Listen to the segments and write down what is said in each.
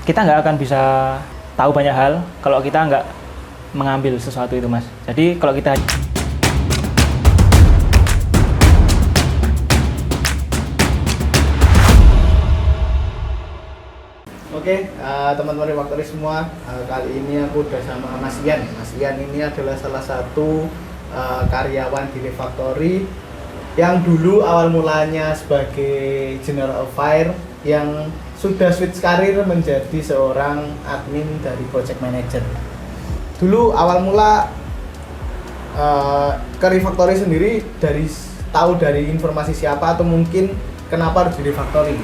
kita nggak akan bisa tahu banyak hal kalau kita nggak mengambil sesuatu itu, Mas. Jadi kalau kita Oke, teman-teman Refactory semua, kali ini aku udah sama Mas Ian. Mas Ian ini adalah salah satu karyawan di Refactory yang dulu awal mulanya sebagai General Affair yang sudah switch karir menjadi seorang admin dari Project Manager. Dulu awal mula ke Refactory sendiri tahu dari informasi siapa atau mungkin kenapa harus di Refactory?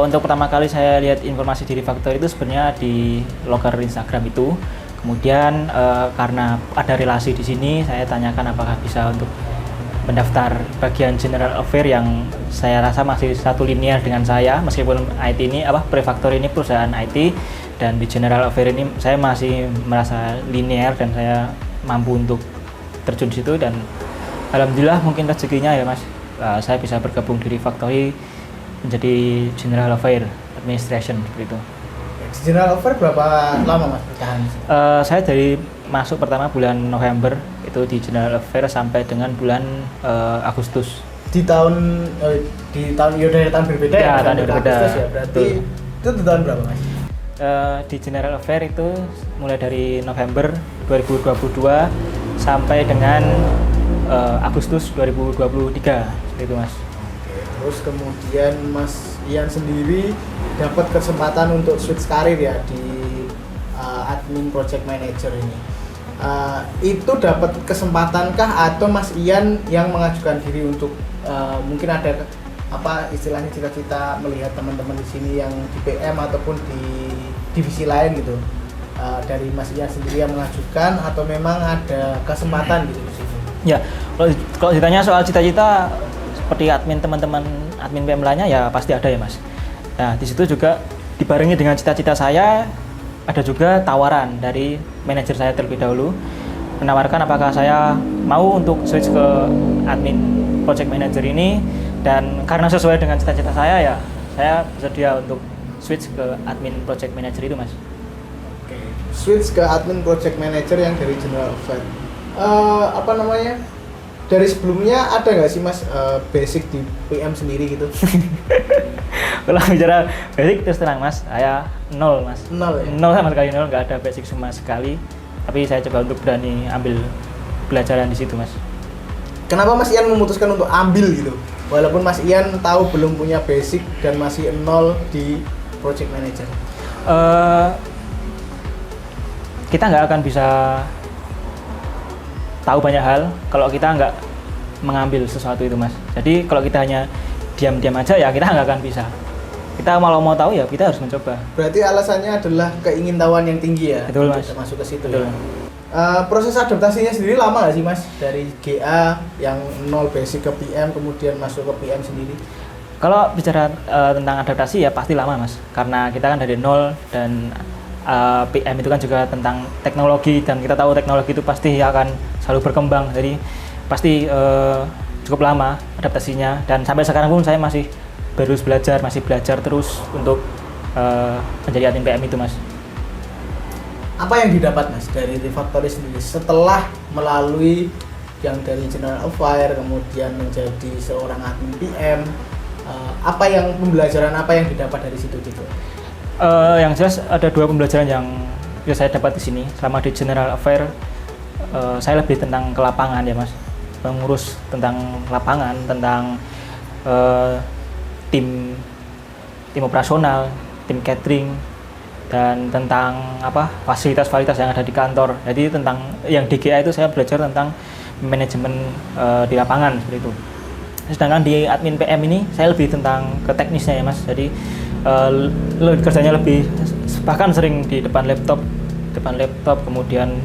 Untuk pertama kali saya lihat informasi di Refactory itu sebenarnya di loker Instagram itu. Kemudian karena ada relasi di sini, saya tanyakan apakah bisa untuk mendaftar bagian General Affair yang saya rasa masih satu linear dengan saya, meskipun IT ini Refactory ini perusahaan IT dan di General Affair ini saya masih merasa linear dan saya mampu untuk terjun di situ, dan alhamdulillah mungkin rezekinya ya Mas, saya bisa bergabung di Refactory menjadi General Affair Administration seperti itu. General Affair berapa lama Mas bertahan? Saya dari masuk pertama bulan November itu di General Affair sampai dengan bulan Agustus. Di tahun ya dari tahun berbeda ya? Tahun berbeda. Agustus ya, berarti itu di tahun berapa Mas? Di General Affair itu mulai dari November 2022 sampai dengan Agustus 2023 seperti itu Mas. Terus kemudian Mas Ian sendiri dapat kesempatan untuk switch karir ya di admin project manager ini. Itu dapat kesempatankah atau Mas Ian yang mengajukan diri untuk mungkin ada istilahnya cita-cita melihat teman-teman di sini yang di PM ataupun di divisi lain gitu, dari Mas Ian sendiri yang mengajukan atau memang ada kesempatan gitu di sini? Ya, kalau ditanya soal cita-cita seperti teman-teman admin PM lainnya ya pasti ada ya Mas. Nah di situ juga dibarengi dengan cita-cita saya, ada juga tawaran dari manajer saya terlebih dahulu menawarkan apakah saya mau untuk switch ke admin project manager ini, dan karena sesuai dengan cita-cita saya ya saya bersedia untuk switch ke admin project manager itu Mas. Oke, switch ke admin project manager yang dari General Affair. Dari sebelumnya ada nggak sih Mas basic di PM sendiri gitu? Kalau bicara basic terus terang Mas, saya nol Mas. Nol ya? Nol sama sekali, nol, nggak ada basic sama sekali. Tapi saya coba untuk berani ambil pelajaran di situ Mas. Kenapa Mas Ian memutuskan untuk ambil gitu? Walaupun Mas Ian tahu belum punya basic dan masih nol di project manager. Kita nggak akan bisa tahu banyak hal kalau kita nggak mengambil sesuatu itu Mas. Jadi kalau kita hanya diam-diam aja ya kita nggak akan bisa. Kita mau tahu ya kita harus mencoba. Berarti alasannya adalah keingintahuan yang tinggi ya? Betul Mas. Masuk ke situ. Betul. Ya? Proses adaptasinya sendiri lama nggak sih Mas? Dari GA yang nol basic ke PM kemudian masuk ke PM sendiri? Kalau bicara tentang adaptasi ya pasti lama Mas. Karena kita kan dari nol dan PM itu kan juga tentang teknologi, dan kita tahu teknologi itu pasti akan selalu berkembang, jadi pasti cukup lama adaptasinya, dan sampai sekarang pun saya masih belajar terus untuk menjadi admin PM itu Mas. Apa yang didapat Mas dari Refactory sendiri setelah melalui yang dari General Affair kemudian menjadi seorang admin PM, pembelajaran apa yang didapat dari situ gitu? Yang jelas ada dua pembelajaran yang saya dapat di sini selama di General Affair. Saya lebih tentang ke lapangan ya Mas, mengurus tentang lapangan, tentang tim operasional, tim catering, dan tentang fasilitas-fasilitas yang ada di kantor. Jadi tentang yang di GA itu saya belajar tentang manajemen di lapangan seperti itu. Sedangkan di admin PM ini saya lebih tentang ke teknisnya ya Mas. Jadi kerjanya lebih bahkan sering di depan laptop, kemudian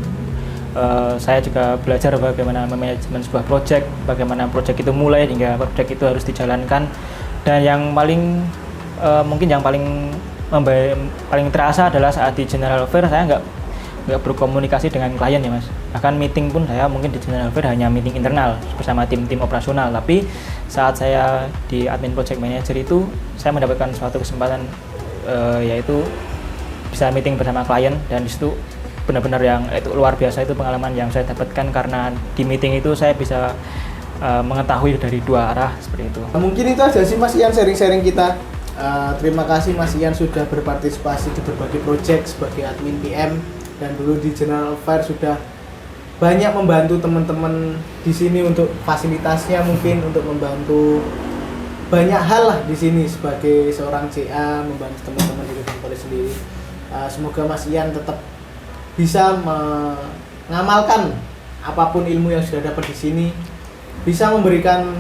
saya juga belajar bagaimana manajemen sebuah project, bagaimana project itu mulai hingga project itu harus dijalankan, dan yang paling mungkin yang paling terasa adalah saat di General Affair saya nggak berkomunikasi dengan klien ya Mas. Bahkan meeting pun saya mungkin di General Affair hanya meeting internal bersama tim-tim operasional. Tapi saat saya di admin project manager itu saya mendapatkan suatu kesempatan yaitu bisa meeting bersama klien, dan di situ benar-benar yang itu luar biasa, itu pengalaman yang saya dapatkan karena di meeting itu saya bisa mengetahui dari dua arah seperti itu. Mungkin itu aja sih Mas Ian sharing-sharing kita. Terima kasih Mas Ian sudah berpartisipasi di berbagai project sebagai admin PM, dan dulu di General Affair sudah banyak membantu teman-teman di sini untuk fasilitasnya, mungkin untuk membantu banyak hal lah di sini sebagai seorang CA, membantu teman-teman di Gedung Polis sendiri. Semoga Mas Ian tetap bisa mengamalkan apapun ilmu yang sudah dapat di sini, bisa memberikan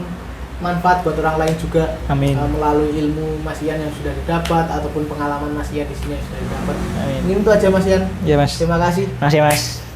manfaat buat orang lain juga. Amin. Melalui ilmu Mas Ian yang sudah didapat ataupun pengalaman Mas Ian di sini yang sudah didapat. Amin. Ini itu aja Mas Ian. Iya Mas. Terima kasih. Makasih Mas.